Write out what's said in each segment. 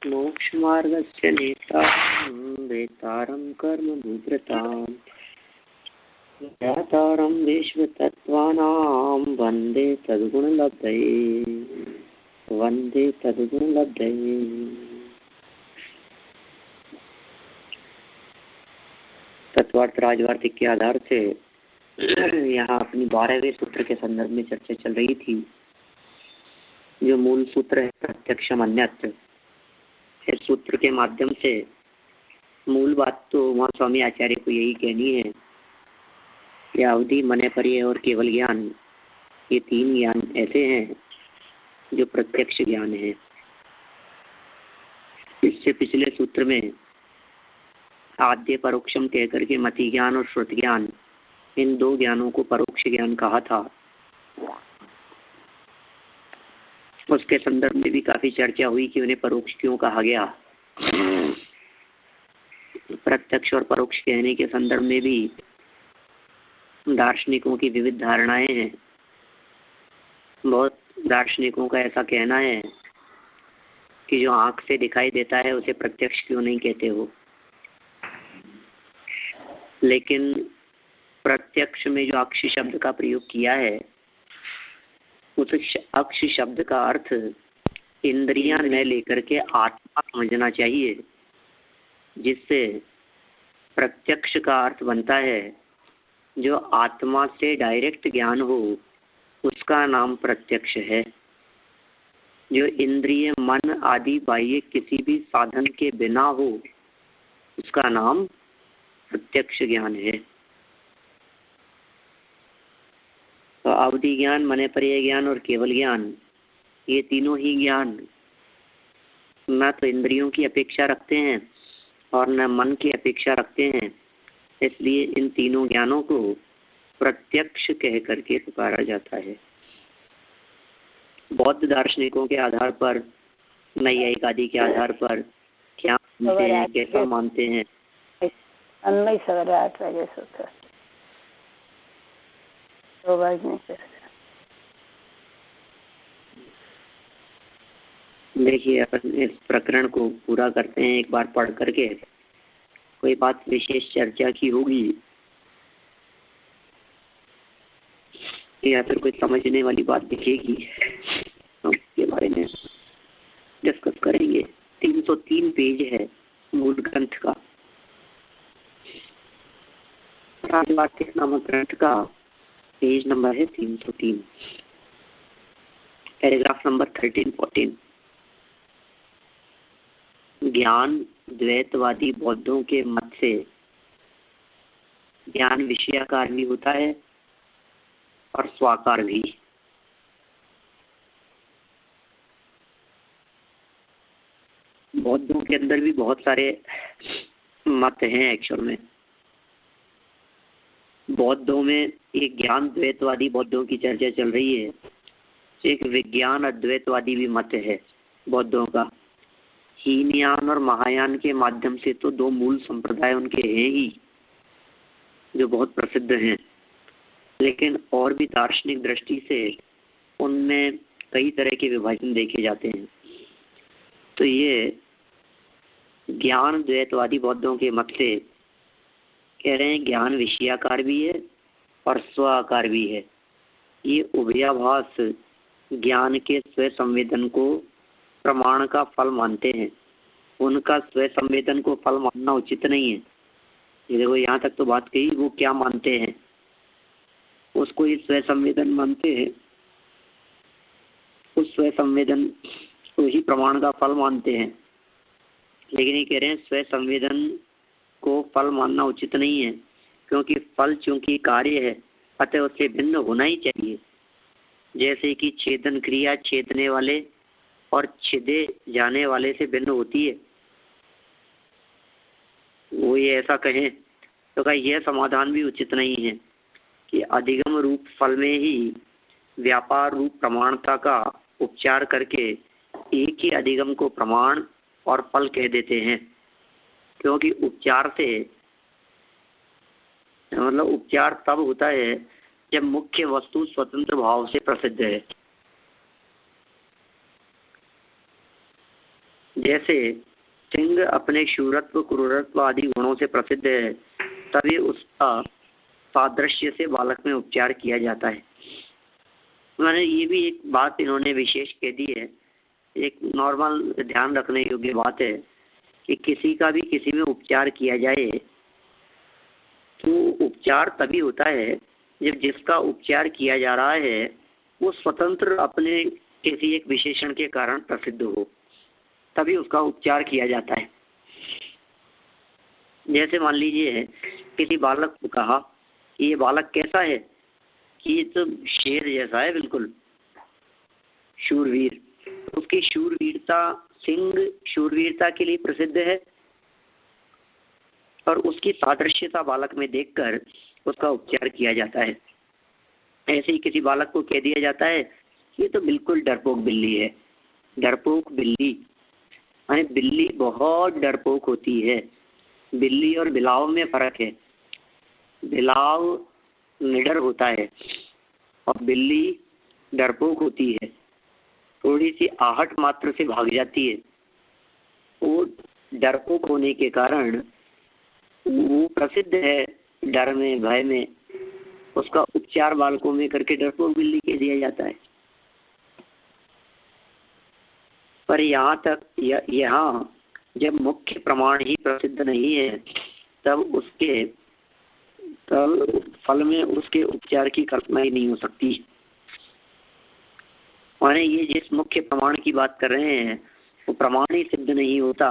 मोक्षमार्गस्य नेतारं वेतारं कर्मभूभृतां ज्ञातारं विश्वतत्त्वानां वन्दे तद्गुणलब्धये। तत्वार्थ राजवार्तिक के आधार से यहाँ अपनी 12वें सूत्र के संदर्भ में चर्चा चल रही थी। जो मूल सूत्र है प्रत्यक्षम अन्यत्र, इस सूत्र के माध्यम से मूल बात तो वहाँ स्वामी आचार्य को यही कहनी है कि अवधि, मने परिय और केवल ज्ञान, ये तीन ज्ञान ऐसे हैं जो प्रत्यक्ष ज्ञान है। इससे पिछले सूत्र में आद्य परोक्षम कहकर के मति ज्ञान और श्रुत ज्ञान, इन दो ज्ञानों को परोक्ष ज्ञान कहा था। उसके संदर्भ में भी काफी चर्चा हुई कि उन्हें परोक्ष क्यों कहा गया। प्रत्यक्ष और परोक्ष कहने के संदर्भ में भी दार्शनिकों की विविध धारणाएं हैं। बहुत दार्शनिकों का ऐसा कहना है कि जो आंख से दिखाई देता है उसे प्रत्यक्ष क्यों नहीं कहते हो। लेकिन प्रत्यक्ष में जो अक्ष शब्द का प्रयोग किया है, उस अक्ष शब्द का अर्थ इंद्रियां न लेकर के आत्मा समझना चाहिए, जिससे प्रत्यक्ष का अर्थ बनता है जो आत्मा से डायरेक्ट ज्ञान हो, उसका नाम प्रत्यक्ष है। जो इंद्रिय, मन आदि बाह्य किसी भी साधन के बिना हो, उसका नाम प्रत्यक्ष ज्ञान है। तो अवधि ज्ञान, मने परिय ज्ञान और केवल ज्ञान, ये तीनों ही ज्ञान न तो इंद्रियों की अपेक्षा रखते हैं और न मन की अपेक्षा रखते हैं। इसलिए इन तीनों ज्ञानों को प्रत्यक्ष कह करके पुकारा जाता है। बौद्ध दार्शनिकों के आधार पर, नैयायिक आदि के आधार पर क्या मानते हैं, कैसा मानते हैं। अन्य सवेरे 8 बजे सोता, 2 बजे नहीं। देखिए, अपन इस प्रकरण को पूरा करते हैं। एक बार पढ़ करके कोई बात विशेष चर्चा की होगी या फिर कोई समझने वाली बात दिखेगी तो उसके बारे में डिस्कस करेंगे। 303 पेज है मूल ग्रंथ का। राजवार्तिक नामक ग्रंथ का पेज नंबर है 303, पैराग्राफ नंबर 13-14। ज्ञान द्वैतवादी बौद्धों के मत से ज्ञान विषयाकार भी होता है और स्वाकार भी। बौद्धों के अंदर भी बहुत सारे मत हैं। एक्चुअल में बौद्धों में एक ज्ञान द्वैतवादी बौद्धों की चर्चा चल रही है, एक विज्ञान अद्वैतवादी भी मत है बौद्धों का। हीनयान और महायान के माध्यम से तो दो मूल संप्रदाय उनके हैं ही, जो बहुत प्रसिद्ध हैं, लेकिन और भी दार्शनिक दृष्टि से उनमें कई तरह के विभाजन देखे जाते हैं। तो ये ज्ञान द्वैतवादी बौद्धों के मत से कह रहे हैं ज्ञान विषयाकार भी है और स्वाकार भी है। ये उभयाभास ज्ञान के स्व संवेदन को प्रमाण का फल मानते हैं। उनका स्व संवेदन को फल मानना उचित नहीं है। ये देखो, यहाँ तक तो बात कही, वो क्या मानते हैं, उसको ही स्व संवेदन मानते हैं। उस स्व संवेदन को ही प्रमाण का फल मानते हैं। लेकिन ये कह रहे हैं स्व संवेदन को फल मानना उचित नहीं है, क्योंकि फल चूंकि कार्य है, अतः उससे भिन्न होना ही चाहिए। जैसे कि छेदन क्रिया छेदने वाले और छिदे जाने वाले से भिन्न होती है। वो ये ऐसा कहें तो क्या यह समाधान भी उचित नहीं है कि अधिगम रूप फल में ही व्यापार रूप प्रमाणता का उपचार करके एक ही अधिगम को प्रमाण और फल कह देते हैं। क्योंकि उपचार से मतलब उपचार तब होता है जब मुख्य वस्तु स्वतंत्र भाव से प्रसिद्ध है। जैसे सिंह अपने शूरत्व क्रूरत्व आदि गुणों से प्रसिद्ध है, तभी उसका सादृश्य से बालक में उपचार किया जाता है। मैंने ये भी एक बात इन्होंने विशेष कह दी है, एक नॉर्मल ध्यान रखने योग्य बात है कि किसी का भी किसी में उपचार किया जाए तो उपचार तभी होता है जब जिसका उपचार किया जा रहा है वो स्वतंत्र अपने किसी एक विशेषण के कारण प्रसिद्ध हो, तभी उसका उपचार किया जाता है। जैसे मान लीजिए किसी बालक को कहा कि ये बालक कैसा है, कि ये तो शेर जैसा है, बिल्कुल शूरवीर। उसकी शूरवीरता, सिंह शूरवीरता के लिए प्रसिद्ध है और उसकी सादृश्यता बालक में देखकर उसका उपचार किया जाता है। ऐसे ही किसी बालक को कह दिया जाता है ये तो बिल्कुल डरपोक बिल्ली है। डरपोक बिल्ली माने बिल्ली बहुत डरपोक होती है। बिल्ली और बिलाव में फर्क है। बिलाव निडर होता है और बिल्ली डरपोक होती है, थोड़ी सी आहट मात्र से भाग जाती है। वो डरपोक होने के कारण वो प्रसिद्ध है, डर में भय में। उसका उपचार बालकों में करके डरपोक बिल्ली कह दिया जाता है। पर यहाँ तक यहाँ जब मुख्य प्रमाण ही प्रसिद्ध नहीं है तब फल में उसके उपचार की कल्पना ही नहीं हो सकती। माने ये जिस मुख्य प्रमाण की बात कर रहे हैं वो प्रमाण ही सिद्ध नहीं होता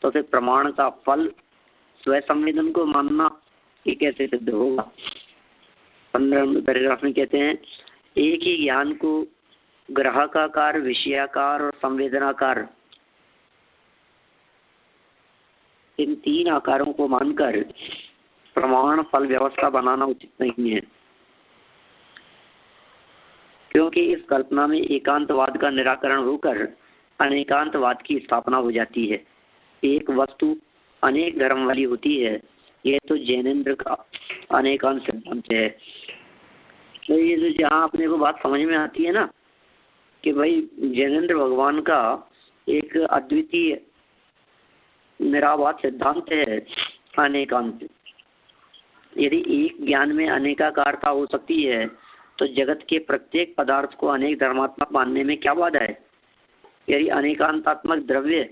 तो फिर प्रमाण का फल स्व संवेदन को मानना ये कैसे सिद्ध होगा। 15 पैराग्राफ में कहते हैं एक ही ज्ञान को ग्राहकाकार, विषयाकार और संवेदनाकार, इन 3 आकारों को मानकर प्रमाण फल व्यवस्था बनाना उचित नहीं है, क्योंकि इस कल्पना में एकांतवाद का निराकरण होकर अनेकांतवाद की स्थापना हो जाती है। एक वस्तु अनेक धर्म वाली होती है, यह तो जैनेन्द्र का अनेकांत सिद्धांत है। तो ये जो जहाँ अपने को बात समझ में आती है ना कि भाई जैनेन्द्र भगवान का एक अद्वितीय निरावाद सिद्धांत है अनेकांत। यदि एक ज्ञान में अनेकाकारता हो सकती है तो जगत के प्रत्येक पदार्थ को अनेक धर्मात्मक मानने में क्या बाधा है। यदि अनेकांतात्मक द्रव्य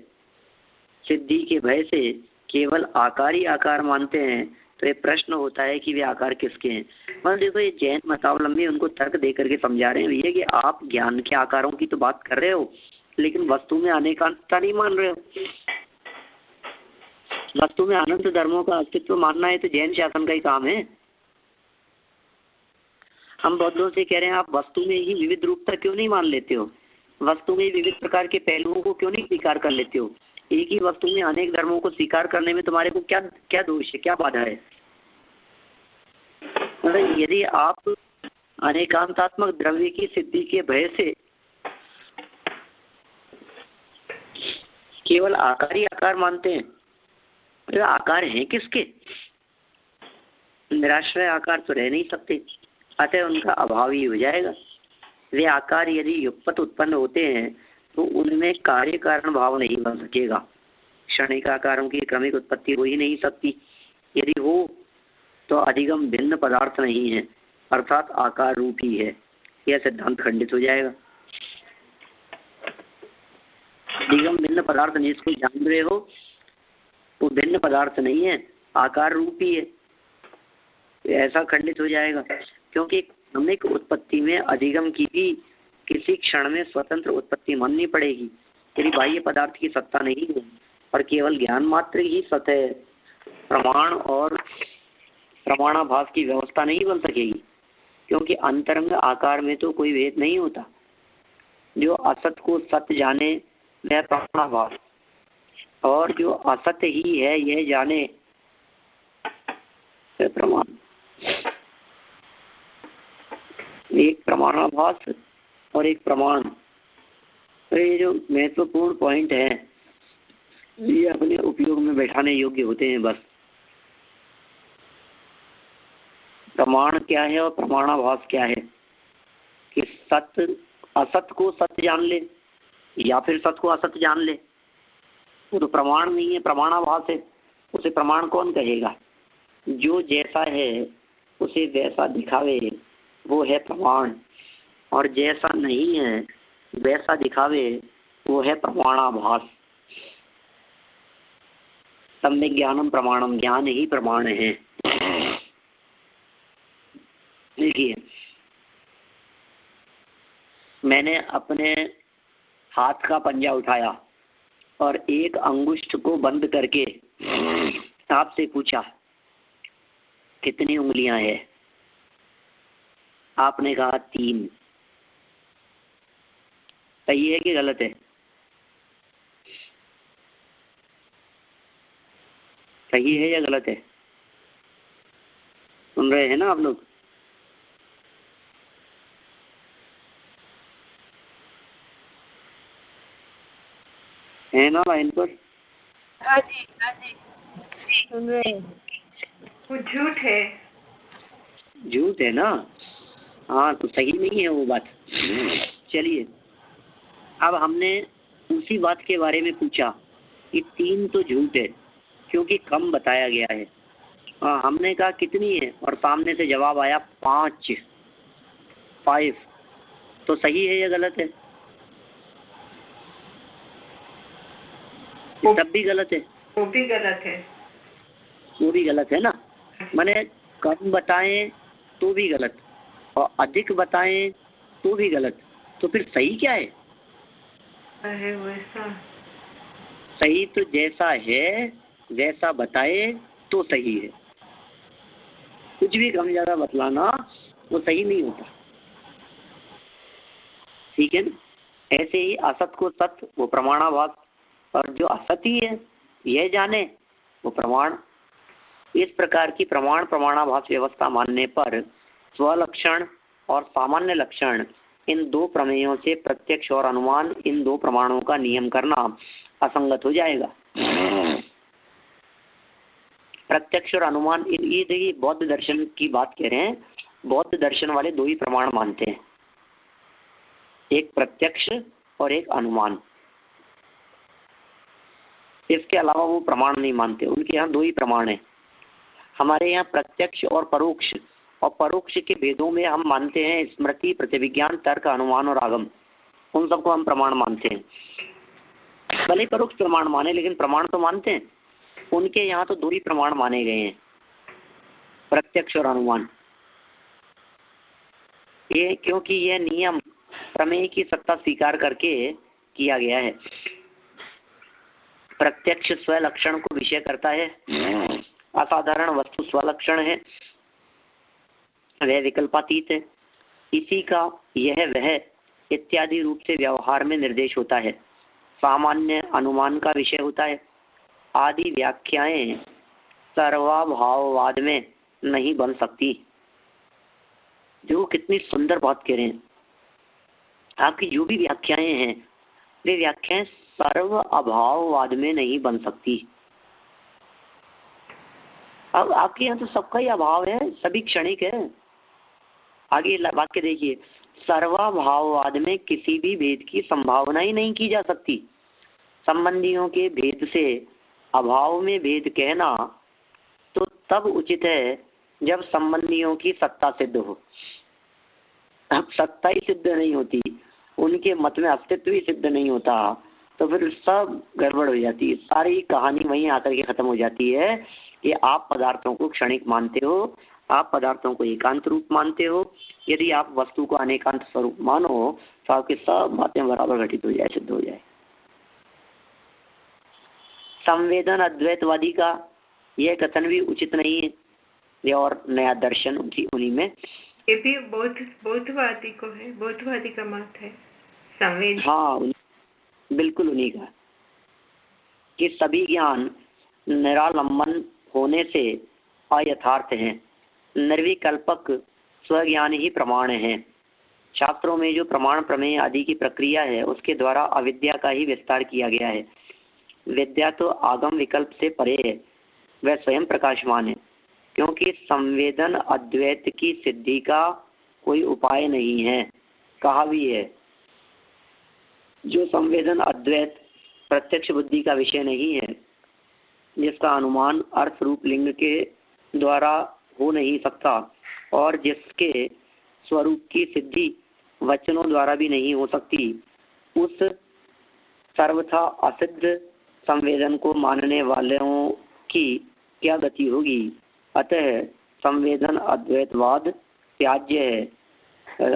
सिद्धि के भय से केवल आकार ही आकार मानते हैं तो ये प्रश्न होता है कि वे आकार किसके हैं। मतलब देखो ये जैन मतावलंबी उनको तर्क दे करके समझा रहे हैं भैया कि आप ज्ञान के आकारों की तो बात कर रहे हो लेकिन वस्तु में अनेकांतता नहीं मान रहे हो। वस्तु में अनंत धर्मों का अस्तित्व मानना है तो जैन शासन का ही काम है। हम बौद्धों से कह रहे हैं आप वस्तु में ही विविध रूपता क्यों नहीं मान लेते हो, वस्तु में विविध प्रकार के पहलुओं को क्यों नहीं स्वीकार कर लेते हो। एक ही वस्तु में अनेक धर्मों को स्वीकार करने में तुम्हारे को क्या क्या दोष है, क्या बाधा है। मतलब यदि आप अनेकांतात्मक द्रव्य की सिद्धि के भय से केवल आकार ही आकार मानते हैं तो आकार हैं किसके। निराश्रय आकार तो रह नहीं सकते, अतः उनका अभाव ही हो जाएगा। वे आकार यदि युगपत उत्पन्न होते हैं तो उनमें कार्य कारण भाव नहीं बन सकेगा। क्षणिक आकारों की क्रमिक उत्पत्ति हो ही नहीं सकती। यदि हो तो अधिगम भिन्न पदार्थ नहीं है अर्थात आकार रूप ही है, यह सिद्धांत खंडित हो जाएगा। अधिगम भिन्न पदार्थ जिसको जान रहे हो वो भिन्न पदार्थ नहीं है, आकार रूप ही है, ऐसा खंडित हो जाएगा। क्योंकि क्रमिक उत्पत्ति में अधिगम की भी किसी क्षण में स्वतंत्र उत्पत्ति माननी पड़ेगी। यदि बाह्य पदार्थ की सत्ता नहीं है और केवल ज्ञान मात्र ही सत्य प्रमाण और प्रमाणाभास की व्यवस्था नहीं बन सकेगी, क्योंकि अंतरंग आकार में तो कोई भेद नहीं होता। जो असत को सत्य जाने वह प्रमाणाभास, और जो असत्य ही है यह जाने वह प्रमाण। एक प्रमाणाभास और एक प्रमाण, तो ये जो महत्वपूर्ण पॉइंट है ये अपने उपयोग में बैठाने योग्य होते हैं। बस प्रमाण क्या है और प्रमाणाभास क्या है कि सत्य असत को सत्य जान ले या फिर सत्य को असत्य जान ले। वो तो प्रमाण नहीं है, प्रमाणाभास है, उसे प्रमाण कौन कहेगा? जो जैसा है उसे वैसा दिखावे वो है प्रमाण, और जैसा नहीं है वैसा दिखावे वो है प्रमाणाभास। सम्यक ज्ञानम प्रमाणम, ज्ञान ही प्रमाण है। देखिए, मैंने अपने हाथ का पंजा उठाया और एक अंगुष्ठ को बंद करके आपसे पूछा कितनी उंगलियां हैं? आपने कहा 3। सही है कि गलत है? सही है या गलत है? सुन रहे हैं ना आप लोग? है ना लाइन पर? हाँ जी, हाँ जी, सुन रहे हैं। वो झूठ है। झूठ है ना? हाँ, तो सही नहीं है वो बात। चलिए, अब हमने उसी बात के बारे में पूछा कि 3 तो झूठ है क्योंकि कम बताया गया है। हमने कहा कितनी है, और सामने से जवाब आया 5। तो सही है या गलत है? सब भी गलत है? वो भी गलत है। वो भी गलत है ना? मैंने कम बताएं तो भी गलत, और अधिक बताएं तो भी गलत। तो फिर सही क्या है? वैसा सही तो जैसा है वैसा बताए तो सही है। कुछ भी कम ज्यादा बतलाना वो सही नहीं होता। ठीक है ना? ऐसे ही असत को सत्य वो प्रमाणाभास, और जो असत ही है यह जाने वो प्रमाण। इस प्रकार की प्रमाण प्रमाणाभास व्यवस्था मानने पर स्वलक्षण और सामान्य लक्षण इन 2 प्रमेयों से प्रत्यक्ष और अनुमान इन 2 प्रमाणों का नियम करना असंगत हो जाएगा। प्रत्यक्ष और अनुमान, ये बौद्ध दर्शन की बात कह रहे हैं। बौद्ध दर्शन वाले 2 ही प्रमाण मानते हैं, एक प्रत्यक्ष और एक अनुमान। इसके अलावा वो प्रमाण नहीं मानते। उनके यहाँ 2 ही प्रमाण है। हमारे यहाँ प्रत्यक्ष और परोक्ष, और परोक्ष के भेदों में हम मानते हैं स्मृति, प्रतिविज्ञान, तर्क, अनुमान और आगम। उन सबको हम प्रमाण मानते हैं। भले परोक्ष प्रमाण माने लेकिन प्रमाण तो मानते हैं। उनके यहाँ तो 2 ही प्रमाण माने गए हैं, प्रत्यक्ष और अनुमान। ये क्योंकि यह नियम प्रमेय की सत्ता स्वीकार करके किया गया है। प्रत्यक्ष स्वलक्षण को विषय करता है, असाधारण वस्तु स्वलक्षण है, वह विकल्पातीत है, इसी का यह वह इत्यादि रूप से व्यवहार में निर्देश होता है, सामान्य अनुमान का विषय होता है, आदि व्याख्याएं सर्वभाववाद में नहीं बन सकती। जो कितनी सुंदर बात कह रहे हैं। आपकी जो भी व्याख्याएं हैं वे व्याख्याएं सर्व अभाववाद में नहीं बन सकती। अब आपके यहाँ तो सबका ही अभाव है, सभी क्षणिक है। आगे वाक्य देखिए, सर्वभाववाद में किसी भी भेद की संभावना ही नहीं की जा सकती। संबंधियों के भेद से अभाव में भेद कहना तो तब उचित है जब संबंधियों की सत्ता सिद्ध हो। अब सत्ता ही सिद्ध नहीं होती, उनके मत में अस्तित्व ही सिद्ध नहीं होता, तो फिर सब गड़बड़ हो जाती है। सारी कहानी वहीं आकर के खत्म हो जाती है कि आप पदार्थों को क्षणिक मानते हो, आप पदार्थों को एकांत रूप मानते हो। यदि आप वस्तु को अनेकांत स्वरूप मानो तो आपकी सब बातें बराबर घटित हो जाए, सिद्ध हो जाए। संवेदन अद्वैतवादी का यह कथन भी उचित नहीं है। ये और नया दर्शन उन्हीं में, ये भी बौद्धवादी को है, बौद्धवादी का मत है संवेदन। हाँ, बिल्कुल उन्हीं का, कि सभी ज्ञान निरालंबन होने से अयथार्थ हैं, निर्विकल्पक स्वज्ञान ही प्रमाण है। शास्त्रों में जो प्रमाण प्रमेय आदि की प्रक्रिया है उसके द्वारा अविद्या का ही विस्तार किया गया है। विद्या तो आगम विकल्प से परे है, वह स्वयं प्रकाशमान है, क्योंकि संवेदन अद्वैत की सिद्धि का कोई उपाय नहीं है। कहा भी है, जो संवेदन अद्वैत प्रत्यक्ष बुद्धि का विषय नहीं है, जिसका अनुमान अर्थ रूप लिंग के द्वारा हो नहीं सकता और जिसके स्वरूप की सिद्धि वचनों द्वारा भी नहीं हो सकती, उस सर्वथा असिद्ध संवेदन को मानने वालों की क्या गति होगी। अतः संवेदन अद्वैतवाद त्याज्य है।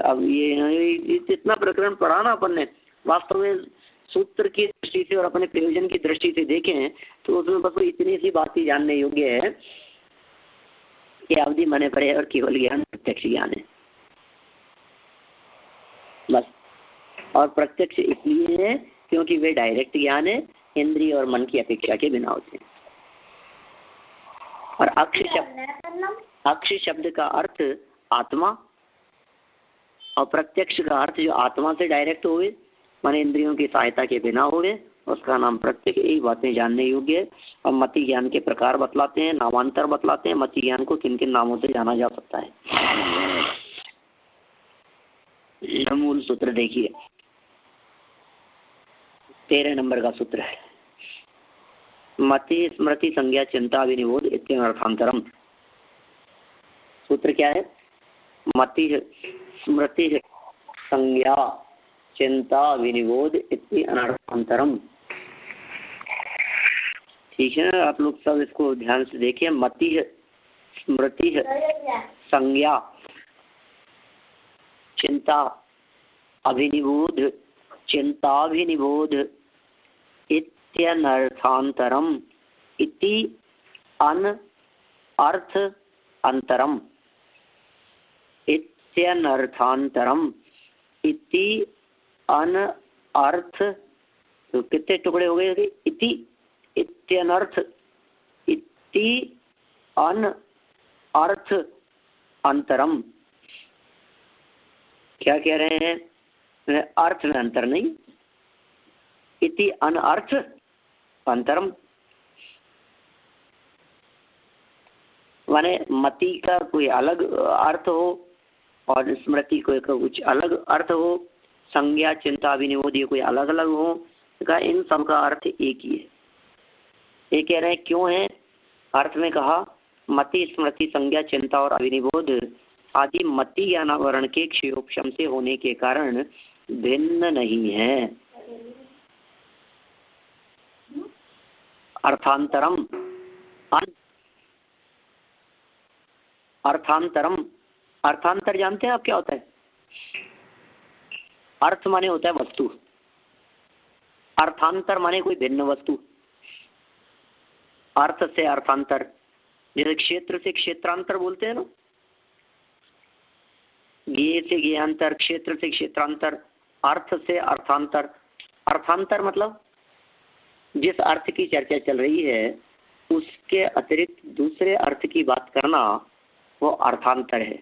अब ये इतना प्रकरण पढ़ा ना अपन ने, वास्तव में सूत्र की दृष्टि से और अपने प्रयोजन की दृष्टि से देखें तो उसमें बस इतनी सी बात ही जानने योग्य है कि अवधि मने पड़े और केवल ज्ञान प्रत्यक्ष ज्ञान है बस। और प्रत्यक्ष इसलिए है क्योंकि वे डायरेक्ट ज्ञान है, इंद्रिय और मन की अपेक्षा के बिना होते हैं। और अक्ष शब्द का अर्थ आत्मा और प्रत्यक्ष का अर्थ जो आत्मा से डायरेक्ट हुए, माने इंद्रियों की सहायता के बिना हुए, उसका नाम प्रत्यक्ष। यही बातें जानने योग्य है। और मति ज्ञान के प्रकार बतलाते हैं, नामांतर बतलाते हैं, मति ज्ञान को किन किन नामों से जाना जा सकता है। मूल सूत्र देखिए, 13 नंबर का सूत्र है, मति स्मृति संज्ञा चिंता विनिबोध इत्यर्थांतरम। सूत्र क्या है? मति स्मृति संज्ञा चिंता विनिबोध इति अनर्थांतरम। ठीक है, आप लोग सब इसको ध्यान से देखिए। मति स्मृति संज्ञा चिंता अभिनिबोध चिंताभिनिबोध इत्यनर्थांतरम इति अर्थ अंतरम इत्यनर्थांतरम इति अर्थ। तो कितने टुकड़े हो गए? इति इत्यनर्थ इति अर्थ अंतरम। क्या कह रहे हैं? अर्थ में अंतर नहीं, इति अनर्थ अंतरम, माने मति का कोई अलग अर्थ हो और स्मृति को कुछ अलग अर्थ हो, संज्ञा चिंता विनिबोध ये कोई अलग अलग हो, का इन सब का अर्थ एक ही है। ये कह रहे हैं क्यों है? अर्थ में कहा मति स्मृति संज्ञा चिंता और अभिनिबोध आदि मति ज्ञानावरण के क्षयोपशम से होने के कारण भिन्न नहीं है। अर्थांतरम अर्थांतरम अर्थांतर जानते हैं आप क्या होता है? अर्थ माने होता है वस्तु, अर्थांतर माने कोई भिन्न वस्तु। अर्थ से अर्थांतर, जैसे क्षेत्र से क्षेत्रांतर बोलते हैं ना, ज्ञेय से ज्ञेयांतर, क्षेत्र से क्षेत्रांतर, अर्थ से अर्थांतर। अर्थांतर मतलब जिस अर्थ की चर्चा चल रही है उसके अतिरिक्त दूसरे अर्थ की बात करना, वो अर्थांतर है।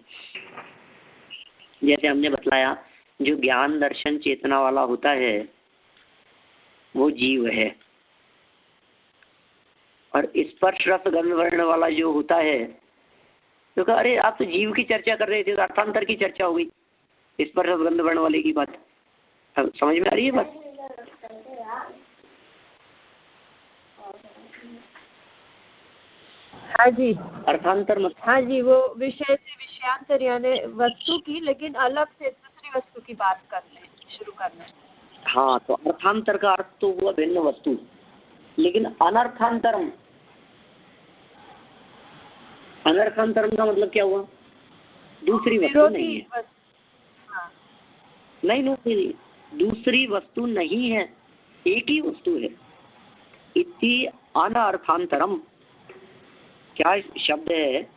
जैसे हमने बतलाया, जो ज्ञान दर्शन चेतना वाला होता है वो जीव है, और स्पर्श रस गंध वर्ण वाला जो होता है, तो कहा अरे आप तो जीव की चर्चा कर रहे थे, तो अर्थांतर की चर्चा हो गई, स्पर्श रस गंध वर्ण वाले की बात। समझ में आ रही है बात? हाँ जी, अर्थांतर मतलब हाँ जी, वो विषय से विषयांतर यानी वस्तु की, लेकिन अलग से दूसरी वस्तु की बात करने शुरू करना। हाँ, तो अर्थांतर का अर्थ तो हुआ भिन्न वस्तु, लेकिन अनर्थांतरम, अनर्थांतरम का मतलब क्या हुआ? दूसरी वस्तु नहीं है। हाँ। नहीं, दूसरी वस्तु नहीं है, एक ही वस्तु है। इति अनर्थांतरम क्या शब्द है?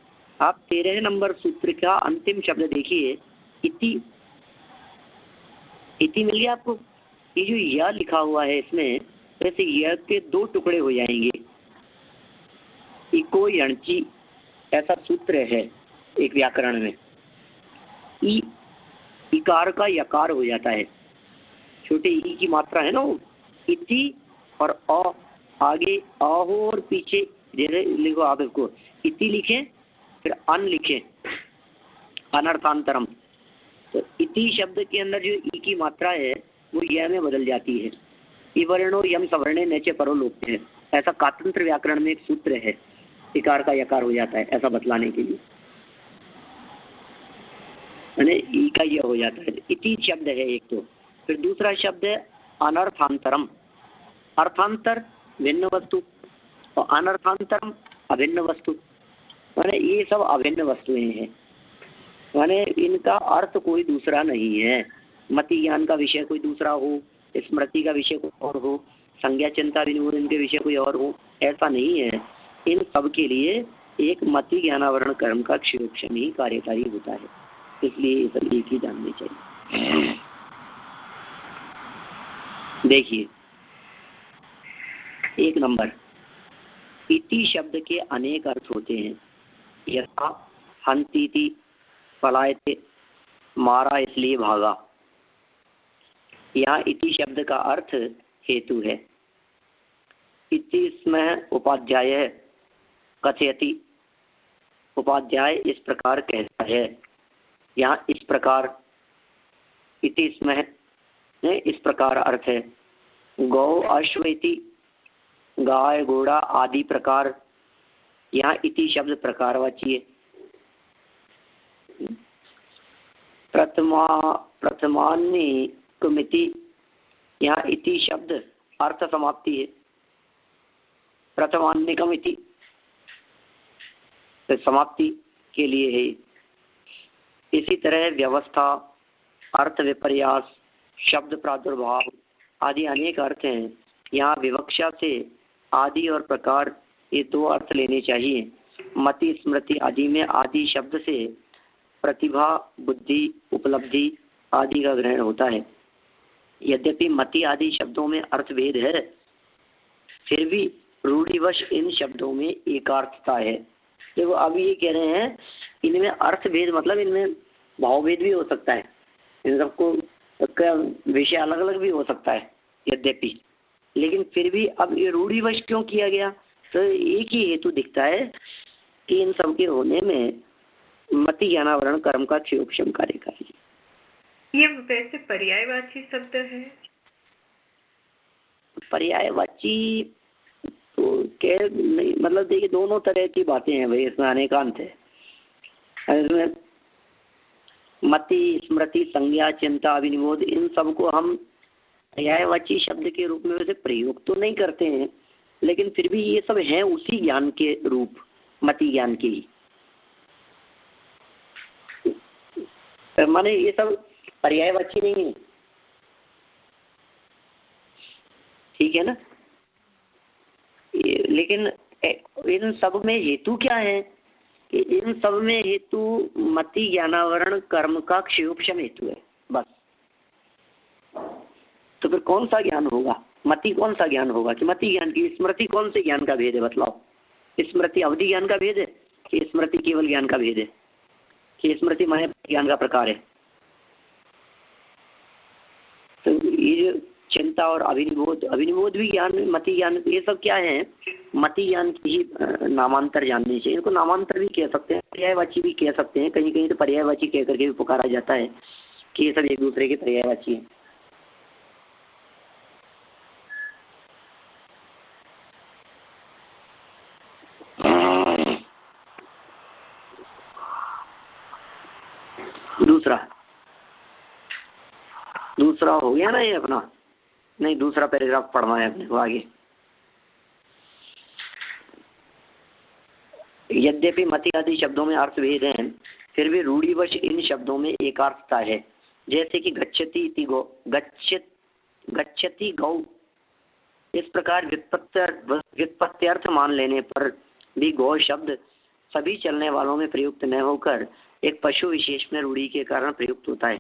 आप 13 नंबर सूत्र का अंतिम शब्द देखिए, इति। इति मिल गया आपको? ये जो यह लिखा हुआ है इसमें, वैसे यह के 2 टुकड़े हो जाएंगे। इको यणची ऐसा सूत्र है एक व्याकरण में। इकार का यकार हो जाता है, छोटे ई की मात्रा है ना वो। इति और अ, आगे अ हो और पीछे जैसे लिखो आप इसको, इति लिखें फिर अन लिखें, अनर्थांतरम। तो इति शब्द के अंदर जो ई की मात्रा है वो यह में बदल जाती है। इवर्णो यम सवर्णे नचे परो लोप्य है, ऐसा कातंत्र व्याकरण में एक सूत्र है, इकार का यकार हो जाता है ऐसा बतलाने के लिए, यानी ई का यह हो जाता है। इति शब्द है एक तो, फिर दूसरा शब्द है अनर्थांतरम। अर्थांतर भिन्न वस्तु और अनर्थांतरम अभिन्न वस्तु, माने ये सब अभिन्न वस्तुएं हैं, माने इनका अर्थ कोई दूसरा नहीं है। मति ज्ञान का विषय कोई दूसरा हो, स्मृति का विषय कोई और हो, संज्ञा चिंता विनिमोद इनके विषय कोई और हो, ऐसा नहीं है। इन सब के लिए एक मति ज्ञानावरण कर्म का क्षयोक्षम ही कार्यकारी होता है, इसलिए ये सब एक ही जानने चाहिए। देखिए एक नंबर, इति शब्द के अनेक अर्थ होते हैं। यथा हंतीति, पलायते, मारा इसलिए भागा। यहाँ इति शब्द का अर्थ हेतु है। इति इसमें उपाध्याय कथयति, उपाध्याय इस प्रकार कहता है। यहाँ इस प्रकार, इति इसमें इस प्रकार अर्थ है। गौ अश्व इति, गाय घोड़ा आदि प्रकार, यहाँ इति शब्द प्रकारवाची है। प्रथमान्यकमिति, यहाँ इति शब्द अर्थ समाप्ति है। प्रथमान्यकमिति तो समाप्ति के लिए है। इसी तरह व्यवस्था, अर्थ विपर्यास, शब्द प्रादुर्भाव आदि अनेक अर्थ हैं। यहाँ विवक्षा से आदि और प्रकार ये दो अर्थ लेने चाहिए। मति स्मृति आदि में आदि शब्द से प्रतिभा, बुद्धि, उपलब्धि आदि का ग्रहण होता है। यद्यपि मति आदि शब्दों में अर्थभेद है, फिर भी रूढ़िवश इन शब्दों में एकार्थता है। देखो अभी ये कह रहे हैं इनमें अर्थभेद मतलब इनमें भावभेद भी हो सकता है, इन सबको का विषय अलग अलग भी हो सकता है यद्यपि, लेकिन फिर भी अब ये रूढ़िवश क्यों किया गया, तो एक ही हेतु दिखता है कि इन सब के होने में मति ज्ञानावरण कर्म का क्षयोक्षम कार्यकारी। ये वैसे पर्यायवाची शब्द है। पर्यायवाची तो कह नहीं, मतलब देखिए दोनों तरह की बातें हैं भाई, इसमें अनेकांत है। इसमें मति स्मृति संज्ञा चिंता विनिमोद इन सब को हम पर्यायवाची शब्द के रूप में वैसे प्रयोग तो नहीं करते हैं, लेकिन फिर भी ये सब हैं उसी ज्ञान के रूप, मति ज्ञान के ही। माने ये सब पर्यायवाची नहीं है, ठीक है ना। लेकिन इन सब में हेतु क्या है कि इन सब में हेतु मति ज्ञानावरण कर्म का क्षयोक्षम हेतु है बस। तो फिर कौन सा ज्ञान होगा, मति कौन सा ज्ञान होगा कि मति ज्ञान की, स्मृति कौन से ज्ञान का भेद है बतलाओ। स्मृति अवधि ज्ञान का भेद है कि स्मृति केवल ज्ञान का भेद है कि स्मृति माने ज्ञान का प्रकार है। तो ये जो चिंता और अभिनिबोध, अभिनिबोध भी ज्ञान, मति ज्ञान, ये सब क्या है, मति ज्ञान की ही नामांतर जानने चाहिए। इनको नामांतर भी कह सकते हैं, पर्यायवाची भी कह सकते हैं, कहीं कहीं तो पर्यायवाची कह करके भी पुकारा जाता है कि ये सब एक दूसरे के पर्यायवाची हैं। दूसरा हो गया ना ये अपना, नहीं दूसरा पैराग्राफ पढ़ना है अपने को आगे। यद्यपि मति आदि शब्दों में अर्थभेद हैं, फिर भी रूढ़िवश इन शब्दों में एकार्थता है। जैसे कि गच्छति इति गौ, गच्छति गौ, इस प्रकार व्युत्पत्त्यर्थ मान लेने पर भी गौ शब्द सभी चलने वालों में प्रयुक्त न होकर एक पशु विशेष में रूढ़ी के कारण प्रयुक्त होता है।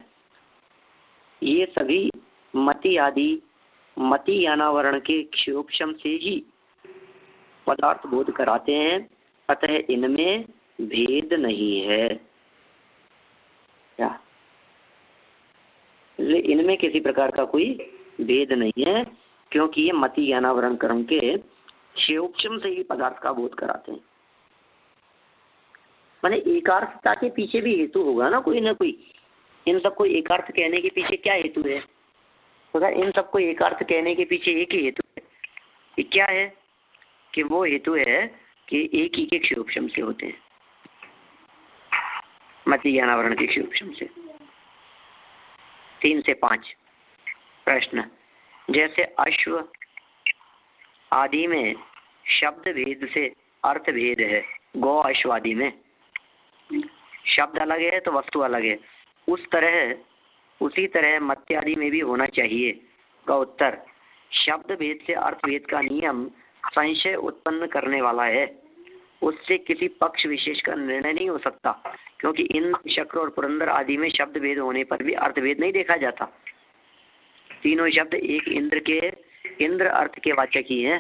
ये सभी मति आदि मति ज्ञानावरण के क्षयोक्षम से ही पदार्थ बोध कराते हैं, अतः इनमें भेद नहीं है। क्या इनमें किसी प्रकार का कोई भेद नहीं है, क्योंकि ये मति ज्ञानावरण कर्म के क्षयोक्षम से ही पदार्थ का बोध कराते हैं। माने एकार्थता के पीछे भी हेतु होगा ना कोई। इन सबको एकार्थ कहने के पीछे क्या हेतु है तो इन सबको एक अर्थ कहने के पीछे एक ही हेतु है। ये क्या है कि वो हेतु है कि एक ही के क्षयोपशम से होते हैं, मति ज्ञानावरण के क्षयोपशम से। 3 से 5 प्रश्न। जैसे अश्व आदि में शब्द भेद से अर्थ भेद है, गौ अश्व आदि में शब्द अलग है तो वस्तु अलग है, उसी तरह मत्यादि में भी होना चाहिए का उत्तर। शब्द भेद से अर्थ भेद का नियम संशय उत्पन्न करने वाला है, उससे किसी पक्ष विशेष का निर्णय नहीं हो सकता, क्योंकि इंद्र, शक्र और पुरंदर आदि में शब्द भेद होने पर भी अर्थ भेद नहीं देखा जाता। तीनों शब्द एक इंद्र अर्थ के वाचक ही हैं।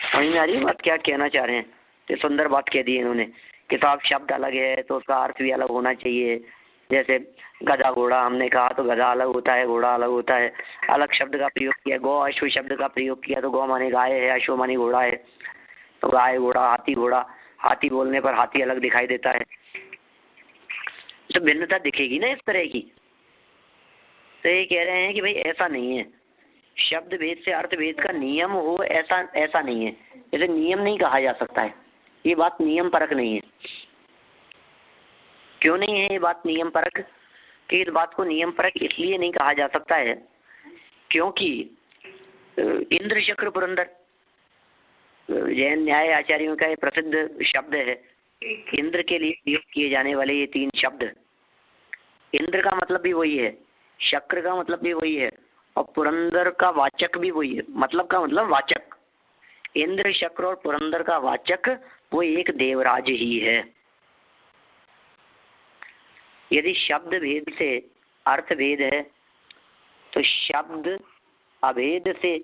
समझ में आ रही बात क्या कहना चाह रहे हैं? तो सुंदर बात कह दी इन्होंने कि साहब शब्द अलग है तो उसका अर्थ भी अलग होना चाहिए। जैसे गधा घोड़ा हमने कहा तो गधा अलग होता है, घोड़ा अलग होता है, अलग शब्द का प्रयोग किया। गौ अश्व शब्द का प्रयोग किया तो गौ माने गाय है, अश्व माने घोड़ा है, तो गाय घोड़ा, हाथी बोलने पर हाथी अलग दिखाई देता है, तो भिन्नता दिखेगी ना इस तरह की। तो ये कह रहे हैं कि भाई ऐसा नहीं है, शब्द भेद से अर्थ भेद का नियम हो ऐसा नहीं है, इसे नियम नहीं कहा जा सकता है। ये बात नियम परक नहीं है। क्यों नहीं है ये बात नियम परक? कि इस बात को नियम परक इसलिए नहीं कहा जा सकता है क्योंकि इंद्र, शक्र, पुरंदर जैन न्याय आचार्यों का ये प्रसिद्ध शब्द है। इंद्र के लिए प्रयोग किए जाने वाले ये 3 शब्द, इंद्र का मतलब भी वही है, शक्र का मतलब भी वही है और पुरंदर का वाचक भी वही है। मतलब का मतलब वाचक, इंद्र, शक्र और पुरंदर का वाचक वो एक देवराज ही है। यदि शब्द भेद से अर्थ भेद है तो शब्द अभेद से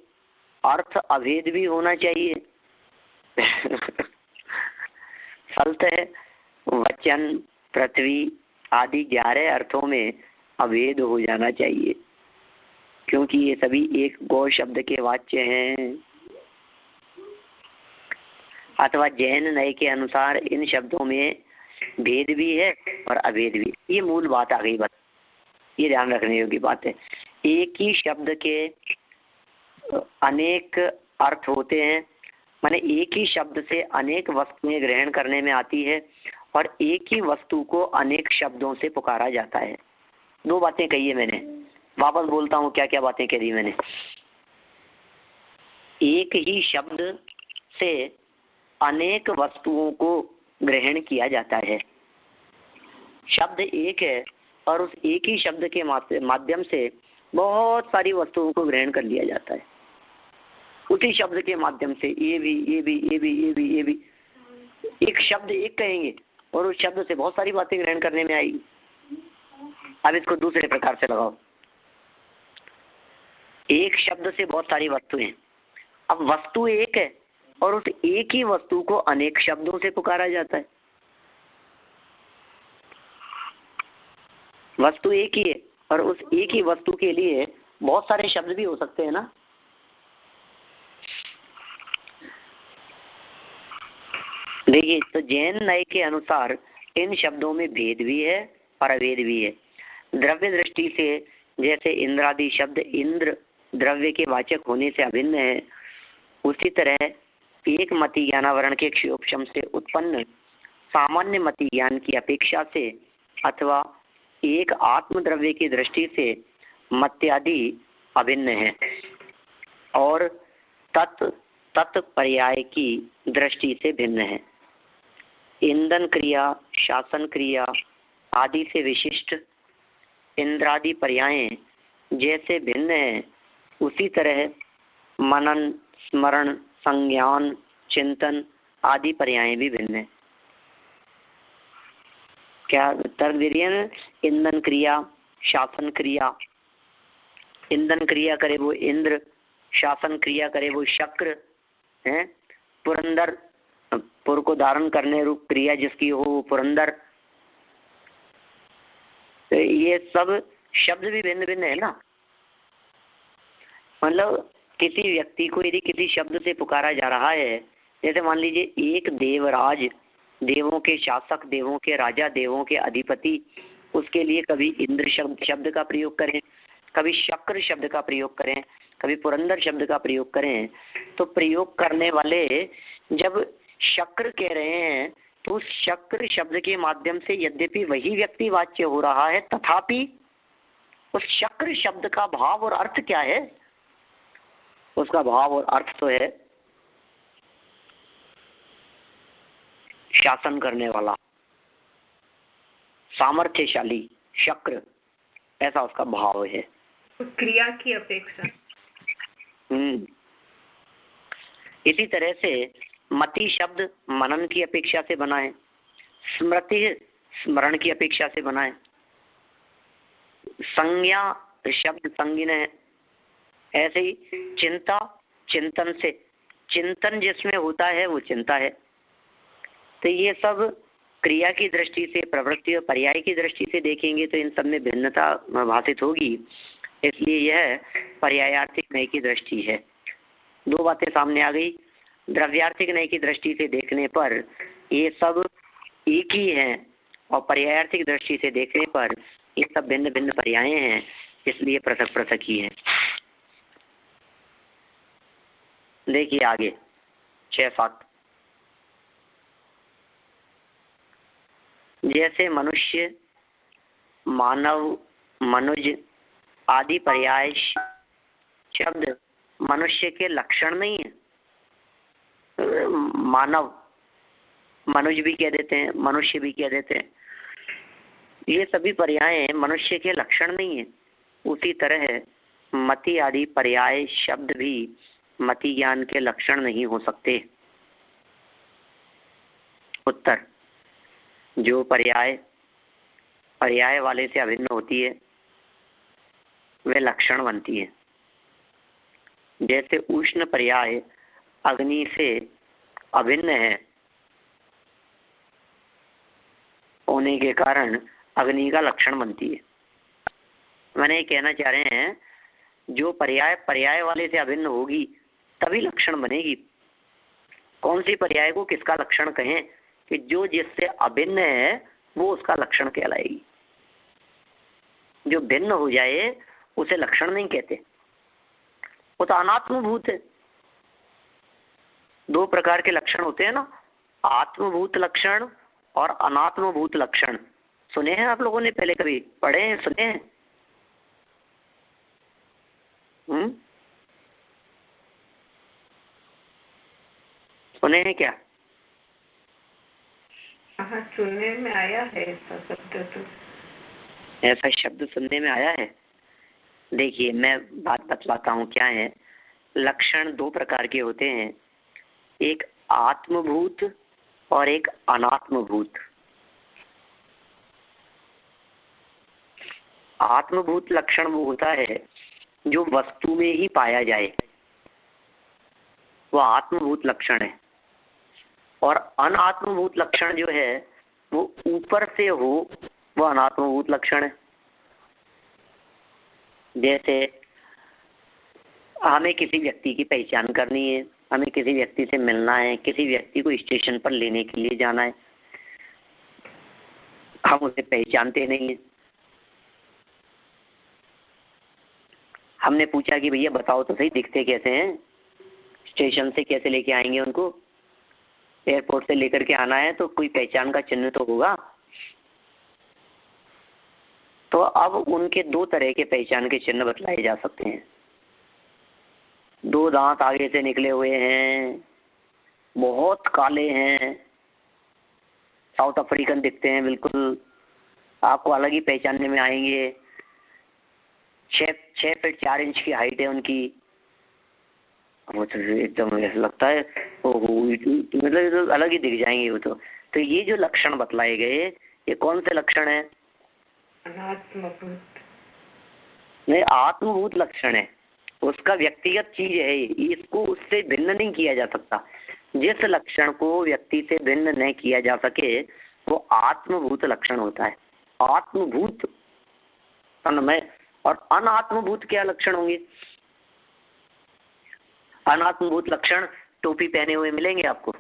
अर्थ अभेद भी होना चाहिए। फलतः वचन, पृथ्वी आदि 11 अर्थों में अभेद हो जाना चाहिए, क्योंकि ये सभी एक गौ शब्द के वाच्य हैं। अथवा जैन नय के अनुसार इन शब्दों में भेद भी है और अभेद भी। ये मूल बात आ गई, ये ध्यान रखने योग्य बात है। एक ही शब्द के अनेक अर्थ होते हैं, माने एक ही शब्द से अनेक वस्तुएं ग्रहण करने में आती है और एक ही वस्तु को अनेक शब्दों से पुकारा जाता है। 2 बातें कही है मैंने, वापस बोलता हूँ क्या क्या बातें कह दी मैंने। एक ही शब्द से अनेक वस्तुओं को ग्रहण किया जाता है। शब्द एक है और उस एक ही शब्द के माध्यम से बहुत सारी वस्तुओं को ग्रहण कर लिया जाता है। उसी शब्द के माध्यम से ये भी एक शब्द एक कहेंगे और उस शब्द से बहुत सारी बातें ग्रहण करने में आएगी। अब इसको दूसरे प्रकार से लगाओ, एक शब्द से बहुत सारी वस्तुएं, अब वस्तु एक है और उस एक ही वस्तु को अनेक शब्दों से पुकारा जाता है। वस्तु एक ही है और उस एक ही वस्तु के लिए बहुत सारे शब्द भी हो सकते हैं ना। देखिए, तो जैन नय के अनुसार इन शब्दों में भेद भी है और अभेद भी है। द्रव्य दृष्टि से जैसे इंद्रादि शब्द इंद्र द्रव्य के वाचक होने से अभिन्न है, उसी तरह एक मति ज्ञानावरण के क्षयोपशम से उत्पन्न सामान्य मति ज्ञान की अपेक्षा से अथवा एक आत्म द्रव्य की दृष्टि से मत्यादि अभिन्न है और तत् पर्याय की दृष्टि से भिन्न है। ईंधन क्रिया, शासन क्रिया आदि से विशिष्ट इंद्रादि पर्याय जैसे भिन्न है, उसी तरह मनन, स्मरण, संज्ञान, चिंतन आदि पर्याय भी भिन्न है। क्या तर्क दे रही है ना? ईंधन क्रिया, शासन क्रिया, ईंधन क्रिया करे वो इंद्र, शासन क्रिया करे वो शक्र है, पुरंदर पुर को धारण करने रूप क्रिया जिसकी हो वो पुरंदर। तो ये सब शब्द भी भिन्न भिन्न है ना। मतलब किसी व्यक्ति को यदि किसी शब्द से पुकारा जा रहा है, जैसे मान लीजिए एक देवराज, देवों के शासक, देवों के राजा, देवों के अधिपति, उसके लिए कभी इंद्र शब्द का प्रयोग करें, कभी शक्र शब्द का प्रयोग करें, कभी पुरंदर शब्द का प्रयोग करें, तो प्रयोग करने वाले जब शक्र कह रहे हैं तो उस शक्र शब्द के माध्यम से यद्यपि वही व्यक्ति वाच्य हो रहा है, तथापि उस शक्र शब्द का भाव और अर्थ क्या है? उसका भाव और अर्थ तो है शासन करने वाला, सामर्थ्यशाली शक्र, ऐसा उसका भाव है। क्रिया की अपेक्षा। इसी तरह से मति शब्द मनन की अपेक्षा से बना है, स्मृति स्मरण की अपेक्षा से बना है, संज्ञा शब्द संज्ञ है, ऐसे ही चिंता चिंतन से, चिंतन जिसमें होता है वो चिंता है। तो ये सब क्रिया की दृष्टि से, प्रवृत्ति और पर्याय की दृष्टि से देखेंगे तो इन सब में भिन्नता भाषित होगी, इसलिए यह पर्यायार्थिक नय की दृष्टि है। दो बातें सामने आ गई। द्रव्यार्थिक नय की दृष्टि से देखने पर ये सब एक ही हैं और पर्यायार्थिक दृष्टि से देखने पर ये सब भिन्न भिन्न पर्याय हैं, इसलिए पृथक पृथक ही है। देखिए आगे 6-7। जैसे मनुष्य, मानव, मनुज आदि पर्याय शब्द मनुष्य के लक्षण नहीं है। मानव, मनुज भी कह देते हैं, मनुष्य भी कह देते हैं, ये सभी पर्याय मनुष्य के लक्षण नहीं है। उसी तरह मति आदि पर्याय शब्द भी मति ज्ञान के लक्षण नहीं हो सकते। उत्तर, जो पर्याय वाले से अभिन्न होती है वे लक्षण बनती है। जैसे उष्ण पर्याय अग्नि से अभिन्न है होने के कारण अग्नि का लक्षण बनती है। मैंने ये कहना चाह रहे हैं, जो पर्याय वाले से अभिन्न होगी तभी लक्षण बनेगी। कौन सी पर्याय को किसका लक्षण कहें कि जो जिससे अभिन्न है वो उसका लक्षण कहलाएगी। जो भिन्न हो जाए उसे लक्षण नहीं कहते, वो तो अनात्मभूत है। दो प्रकार के लक्षण होते हैं ना, आत्मभूत लक्षण और अनात्मभूत लक्षण। सुने हैं आप लोगों ने, पहले कभी पढ़े हैं, सुने हैं? सुने हैं क्या? हाँ, सुनने में आया है ऐसा शब्द। तो ऐसा शब्द सुनने में आया है। देखिए मैं बात बतलाता हूँ क्या है। लक्षण दो प्रकार के होते हैं, एक आत्मभूत और एक अनात्मभूत। आत्मभूत लक्षण वो होता है जो वस्तु में ही पाया जाए, वो आत्मभूत लक्षण है। और अनात्मभूत लक्षण जो है वो ऊपर से हो, वो अनात्मभूत लक्षण है। जैसे हमें किसी व्यक्ति की पहचान करनी है, हमें किसी व्यक्ति से मिलना है, किसी व्यक्ति को स्टेशन पर लेने के लिए जाना है, हम उसे पहचानते नहीं है। हमने पूछा कि भैया बताओ तो सही दिखते कैसे हैं, स्टेशन से कैसे लेके आएंगे उनको, एयरपोर्ट से लेकर के आना है तो कोई पहचान का चिन्ह तो होगा। तो अब उनके दो तरह के पहचान के चिन्ह बतलाए जा सकते हैं। दो दांत आगे से निकले हुए हैं, बहुत काले हैं, साउथ अफ्रीकन दिखते हैं बिल्कुल, आपको अलग ही पहचानने में आएंगे। 6 फीट 4 इंच की हाइट है उनकी, वो तो एकदम ऐसा लगता है मतलब तो अलग ही दिख जाएंगे वो तो ये जो लक्षण बतलाए गए ये कौन से लक्षण है? अनात्मभूत नहीं, आत्मभूत लक्षण है, उसका व्यक्तिगत चीज है, इसको उससे भिन्न नहीं किया जा सकता। जिस लक्षण को व्यक्ति से भिन्न नहीं किया जा सके वो आत्मभूत लक्षण होता है। आत्मभूत में और अनात्मभूत क्या लक्षण होंगे? अनात्मभूत लक्षण टोपी पहने हुए मिलेंगे आपको।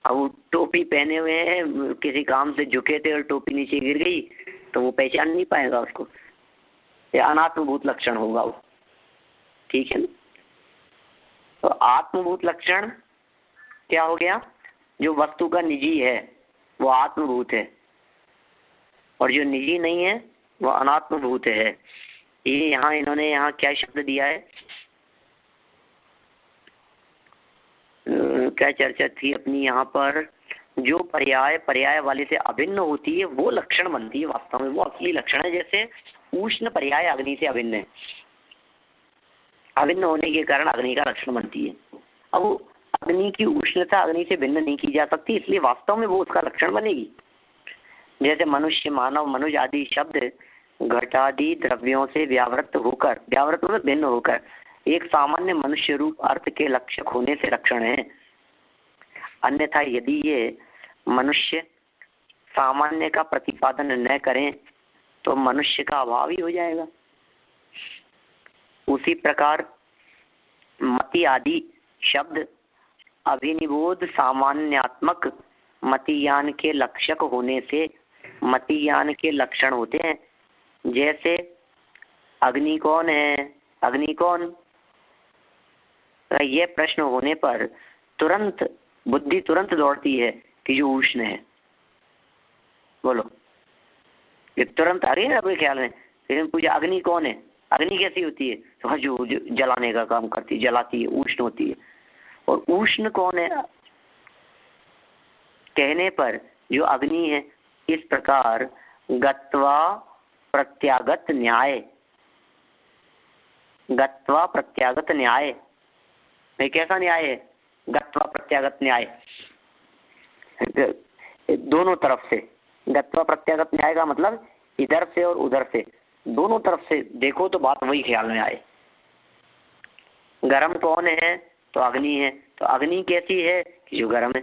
अब वो टोपी पहने हुए हैं, किसी काम से झुके थे और टोपी नीचे गिर गई तो वो पहचान नहीं पाएगा उसको। ये अनात्मभूत लक्षण होगा वो, ठीक है ना। तो आत्मभूत लक्षण क्या हो गया, जो वस्तु का निजी है वो आत्मभूत है, और जो निजी नहीं है वो अनात्मभूत है। ये यहाँ इन्होंने यहाँ क्या शब्द दिया है, क्या चर्चा थी अपनी यहाँ पर, जो पर्याय वाले से अभिन्न होती है वो लक्षण बनती है, वास्तव में वो असली लक्षण है। जैसे उष्ण पर्याय अग्नि से अभिन्न है, अभिन्न होने के कारण अग्नि का लक्षण बनती है। अब अग्नि की उष्णता अग्नि से भिन्न नहीं की जा सकती, इसलिए वास्तव में वो उसका लक्षण बनेगी। जैसे मनुष्य, मानव, मनुज आदि शब्द घटादि द्रव्यों से व्यावृत में भिन्न होकर एक सामान्य मनुष्य रूप अर्थ के लक्षक होने से लक्षण है। अन्यथा यदि ये मनुष्य सामान्य का प्रतिपादन न करें तो मनुष्य का अभाव ही हो जाएगा। उसी प्रकार मति आदि शब्द अभिनिबोध सामान्यात्मक मतियान के लक्षक होने से मतियान के लक्षण होते हैं। जैसे अग्नि कौन है, अग्नि कौन, यह प्रश्न होने पर तुरंत बुद्धि तुरंत दौड़ती है कि जो उष्ण है। बोलो, ये तुरंत आ रही है ना अपने ख्याल में। लेकिन पूछा अग्नि कौन है, अग्नि कैसी होती है, तो जो जलाने का काम करती है, जलाती है, उष्ण होती है। और उष्ण कौन है कहने पर जो अग्नि है। इस प्रकार गत्वा प्रत्यागत न्याय, गत्वा प्रत्यागत न्याय, ये कैसा न्याय है, गत्वा प्रत्यागत न्याय, दोनों तरफ से। गत्वा प्रत्यागत न्याय का मतलब इधर से और उधर से, दोनों तरफ से देखो तो बात वही ख्याल में आए। गर्म कौन है, तो अग्नि है, तो अग्नि कैसी है कि जो गर्म है।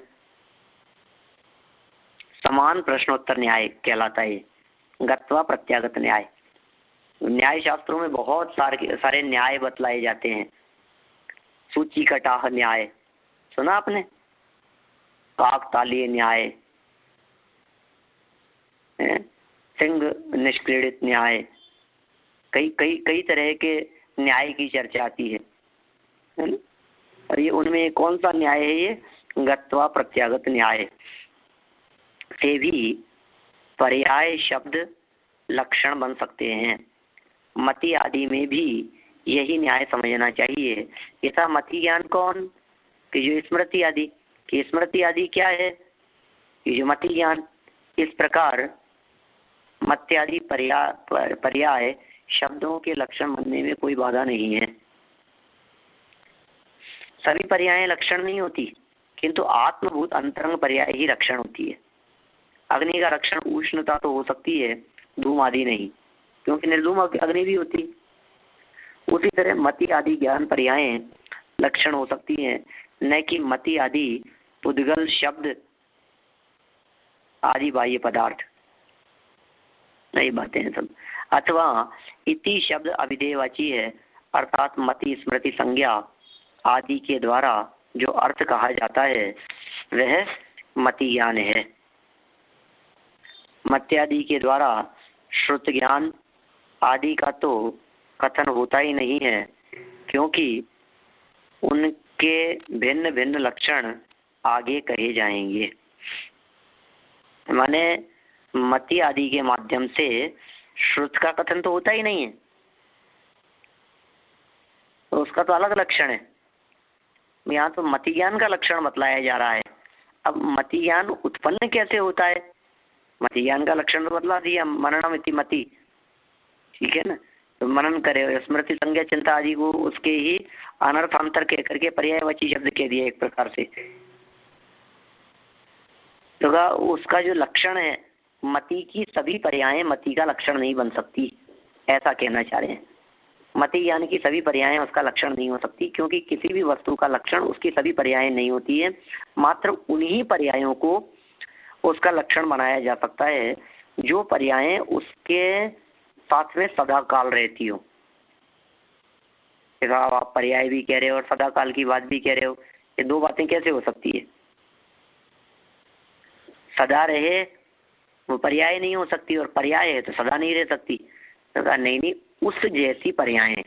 समान प्रश्नोत्तर न्याय कहलाता है गत्वा प्रत्यागत न्याय। न्याय शास्त्रों में बहुत सारे न्याय बतलाए जाते हैं। सूची कटाह न्याय सुना आपने, काकतालीय न्याय, सिंह निष्क्रीडित न्याय, कई तरह के न्याय की चर्चा आती है ना? और ये उनमें कौन सा न्याय है, ये गत्वा प्रत्यागत न्याय से भी पर्याय शब्द लक्षण बन सकते हैं। मति आदि में भी यही न्याय समझना चाहिए। ऐसा मति ज्ञान कौन, कि जो स्मृति आदि, कि स्मृति आदि क्या है, कि जो मति ज्ञान। इस प्रकार मत्यादि पर्याय शब्दों के लक्षण बनने में कोई बाधा नहीं है। सभी पर्याय लक्षण नहीं होती, किंतु आत्मभूत अंतरंग पर्याय ही लक्षण होती है। अग्नि का लक्षण उष्णता तो हो सकती है, धूम आदि नहीं, क्योंकि निर्धूम अग्नि भी होती। उसी तरह मति आदि ज्ञान पर्याय लक्षण हो सकती हैं, न कि मति आदि उद्गल शब्द आदि बाह्य पदार्थ, नई बातें हैं सब। अथवा इति शब्द अभिधेयवाची है, अर्थात मति स्मृति संज्ञा आदि के द्वारा जो अर्थ कहा जाता है वह मति ज्ञान है। मत्यादि के द्वारा श्रुत ज्ञान आदि का तो कथन होता ही नहीं है, क्योंकि उनके भिन्न भिन्न लक्षण आगे कहे जाएंगे। माने मति आदि के माध्यम से श्रुत का कथन तो होता ही नहीं है, तो उसका तो अलग लक्षण है। यहाँ तो मति ज्ञान का लक्षण बतलाया जा रहा है। अब मति ज्ञान उत्पन्न कैसे होता है, मति ज्ञान का लक्षण तो बतला दिया, मननम इति मति, ठीक है ना। तो मनन करे, स्मृति संज्ञा चिंता आदि को उसके ही अनर्थांतर कह करके पर्यायवाची शब्द कह दिया एक प्रकार से। तो उसका जो लक्षण है, मति की सभी पर्यायें मति का लक्षण नहीं बन सकती, ऐसा कहना चाह रहे हैं। मति ज्ञान की सभी पर्यायें उसका लक्षण नहीं हो सकती, क्योंकि किसी भी वस्तु का लक्षण उसकी सभी पर्यायें नहीं होती है। मात्र उन्हीं पर्यायों को उसका लक्षण बनाया जा सकता है जो पर्यायें उसके साथ में सदा काल रहती हो। आप पर्याय भी कह रहे हो और सदा काल की बात भी कह रहे हो, ये दो बातें कैसे हो सकती है। सदा रहे वो पर्याय नहीं हो सकती, और पर्याय है तो सदा नहीं रह सकती। तो कहा नहीं, उस जैसी पर्यायें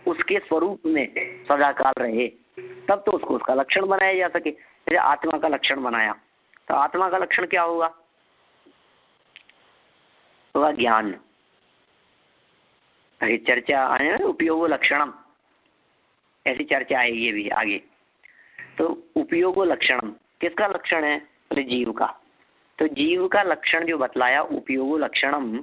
उसके स्वरूप में सदाकाल रहे, तब तो उसको उसका लक्षण बनाया जा सके। जैसे आत्मा का लक्षण बनाया, तो आत्मा का लक्षण क्या होगा? होगा ज्ञान। अरे चर्चा आए उपयोग लक्षणम, ऐसी चर्चा आएगी ये भी आगे। तो उपयोग लक्षणम किसका लक्षण है? अरे जीव का। तो जीव का लक्षण जो बतलाया उपयोग लक्षणम,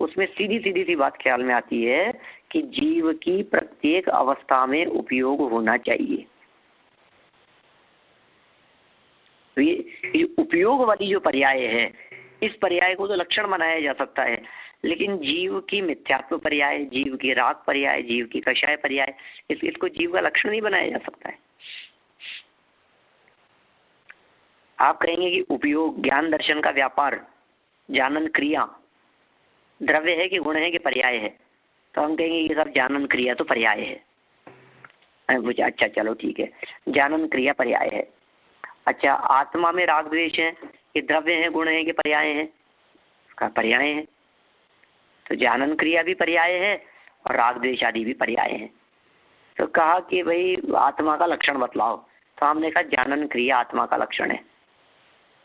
उसमें सीधी सीधी सी बात ख्याल में आती है कि जीव की प्रत्येक अवस्था में उपयोग होना चाहिए। तो ये उपयोग वाली जो पर्याय है, इस पर्याय को तो लक्षण बनाया जा सकता है, लेकिन जीव की मिथ्यात्व पर्याय, जीव की राग पर्याय, जीव की कषाय पर्याय, इसको जीव का लक्षण नहीं बनाया जा सकता है। आप कहेंगे कि उपयोग ज्ञान दर्शन का व्यापार, जानन क्रिया द्रव्य है कि गुण है कि पर्याय है? तो हम कहेंगे ये सब जानन क्रिया तो पर्याय है। अच्छा चलो ठीक है, जानन क्रिया पर्याय है। अच्छा आत्मा में राग द्वेष है, ये द्रव्य है, गुण है कि पर्याय है? उसका पर्याय है। तो जानन क्रिया भी पर्याय है और राग द्वेष आदि भी पर्याय है। तो कहा कि भाई आत्मा का लक्षण बतलाओ, तो हमने कहा जानन क्रिया आत्मा का लक्षण है।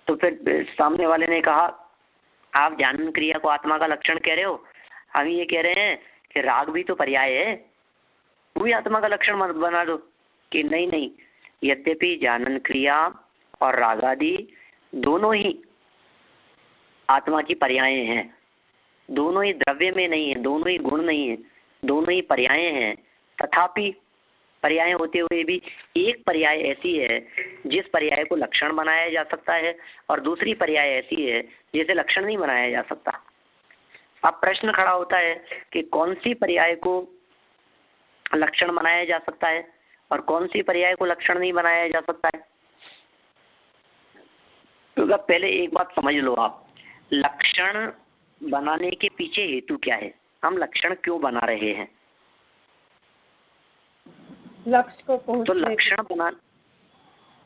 तो फिर सामने वाले ने कहा आप जानन क्रिया को आत्मा का लक्षण कह रहे हो, हम ये कह रहे हैं कि राग भी तो पर्याय है, वो भी आत्मा का लक्षण मत बना दो। कि नहीं नहीं, यद्यपि जानन क्रिया और राग आदि दोनों ही आत्मा की पर्याय हैं, दोनों ही द्रव्य में नहीं है, दोनों ही गुण नहीं है, दोनों ही पर्याय हैं, तथापि पर्याय होते हुए भी एक पर्याय ऐसी है जिस पर्याय को लक्षण बनाया जा सकता है और दूसरी पर्याय ऐसी है जिसे लक्षण नहीं बनाया जा सकता। अब प्रश्न खड़ा होता है कि कौन सी पर्याय को लक्षण बनाया जा सकता है और कौन सी पर्याय को लक्षण नहीं बनाया जा सकता है। तो पहले एक बात समझ लो आप, लक्षण बनाने के पीछे हेतु क्या है? हम लक्षण क्यों बना रहे हैं? लक्ष्य को पहुंचने, तो लक्षण बना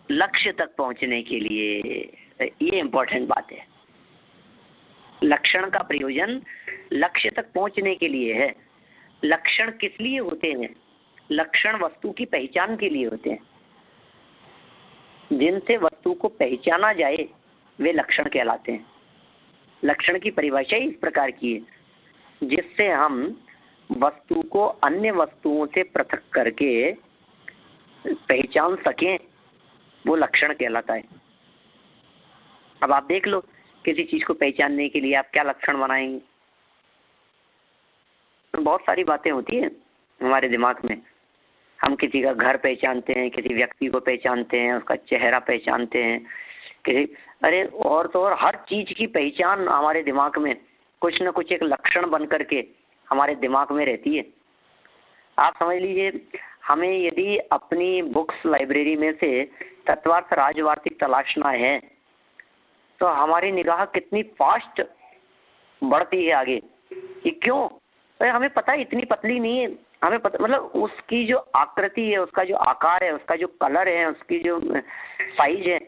लक्ष्य तक पहुंचने के लिए, ये इम्पोर्टेंट बात है। लक्षण का प्रयोजन लक्ष्य तक पहुंचने के लिए है। लक्षण किस लिए होते हैं? लक्षण वस्तु की पहचान के लिए होते हैं। जिनसे वस्तु को पहचाना जाए वे लक्षण कहलाते हैं। लक्षण की परिभाषा इस प्रकार की है, जिससे हम वस्तु को अन्य वस्तुओं से पृथक करके पहचान सकें, वो लक्षण कहलाता है। अब आप देख लो, किसी चीज को पहचानने के लिए आप क्या लक्षण बनाएंगे? बहुत सारी बातें होती है हमारे दिमाग में। हम किसी का घर पहचानते हैं, किसी व्यक्ति को पहचानते हैं, उसका चेहरा पहचानते हैं, किसी अरे और तो और हर चीज की पहचान हमारे दिमाग में कुछ न कुछ एक लक्षण बन करके हमारे दिमाग में रहती है। आप समझ लीजिए, हमें यदि अपनी बुक्स लाइब्रेरी में से तत्वार्थ राजवार्तिक तलाशना है तो हमारी निगाह कितनी फास्ट बढ़ती है आगे। कि क्यों? अरे हमें पता है इतनी पतली नहीं है, हमें पता मतलब उसकी जो आकृति है, उसका जो आकार है, उसका जो कलर है, उसकी जो साइज है,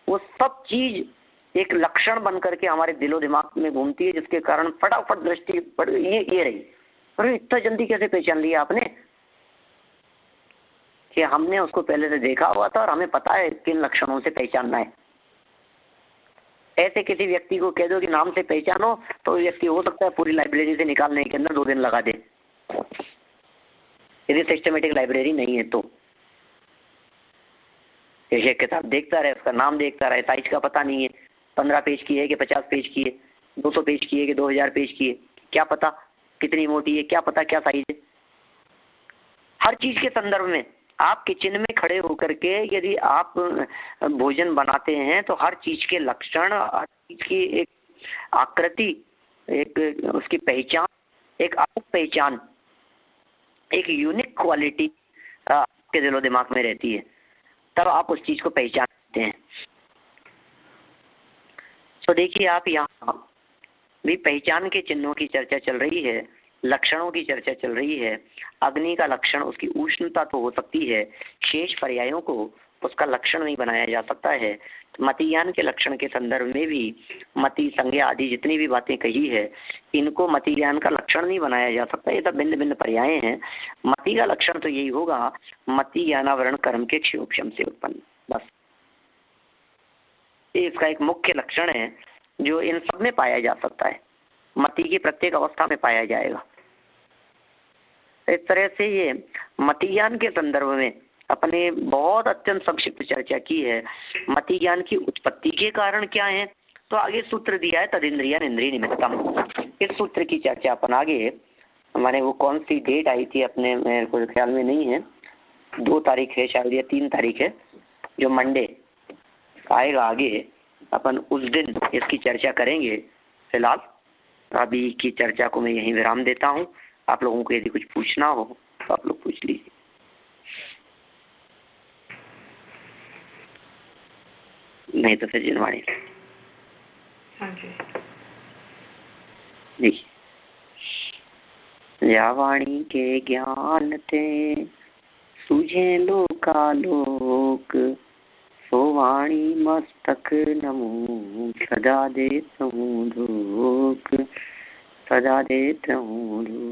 वो सब चीज एक लक्षण बन करके हमारे दिलो दिमाग में घूमती है, जिसके कारण फटाफट दृष्टि ये रही। अरे इतना जल्दी कैसे पहचान लिया आपने? कि हमने उसको पहले से देखा हुआ था और हमें पता है किन लक्षणों से पहचानना है। ऐसे किसी व्यक्ति को कह दो कि नाम से पहचानो, तो व्यक्ति हो सकता है पूरी लाइब्रेरी से निकालने के अंदर 2 दिन लगा दे, यदि सिस्टमेटिक लाइब्रेरी नहीं है तो। एक किताब देखता रहे, उसका नाम देखता रहे, साइज का पता नहीं है, 15 पेज की है कि 50 पेज की है, 200 पेज की है कि 2000 पेज की है, क्या पता कितनी मोटी है, क्या पता क्या साइज है। हर चीज के संदर्भ में आप किचन में खड़े होकर के यदि आप भोजन बनाते हैं तो हर चीज के लक्षण, हर चीज की एक आकृति, एक उसकी पहचान, एक अलग पहचान, एक यूनिक क्वालिटी आपके दिलो दिमाग में रहती है, तब आप उस चीज को पहचानते हैं। तो देखिए आप यहाँ भी पहचान के चिन्हों की चर्चा चल रही है, लक्षणों की चर्चा चल रही है। अग्नि का लक्षण उसकी उष्णता तो हो सकती है, शेष पर्यायों को उसका लक्षण नहीं बनाया जा सकता है। तो मतियान के लक्षण के संदर्भ में भी मति, संज्ञा आदि जितनी भी बातें कही है, इनको मतियान का लक्षण लक्षण नहीं बनाया जा सकता। ये तो भिन्न भिन्न पर्याय हैं। मति का लक्षण तो यही होगा, मति ज्ञानावरण कर्म के क्षयोक्षम से उत्पन्न, बस ये इसका एक मुख्य लक्षण है जो इन सब में पाया जा सकता है, मति की प्रत्येक अवस्था में पाया जाएगा। इस तरह से ये मति ज्ञान के संदर्भ में अपने बहुत अत्यंत संक्षिप्त चर्चा की है। मति ज्ञान की उत्पत्ति के कारण क्या है, तो आगे सूत्र दिया है तदिंद्रिया इंद्रिय निमित्तम। इस सूत्र की चर्चा अपन आगे, हमारे वो कौन सी डेट आई थी अपने, मेरे को ख्याल में नहीं है, 2 तारीख है शायद या 3 तारीख है, जो मंडे आएगा आगे, अपन उस दिन इसकी चर्चा करेंगे। फिलहाल अभी की चर्चा को मैं यहीं विराम देता हूँ। आप लोगों को यदि कुछ पूछना हो तो आप लोग पूछ लीजिए। नहीं तो फिर जिनवाणी जी। या वाणी के ज्ञान ते सूझे लोकालोक, सो वाणी मस्तक नमो सदा देत हूँ धोख, सदा देत हूँ धोख।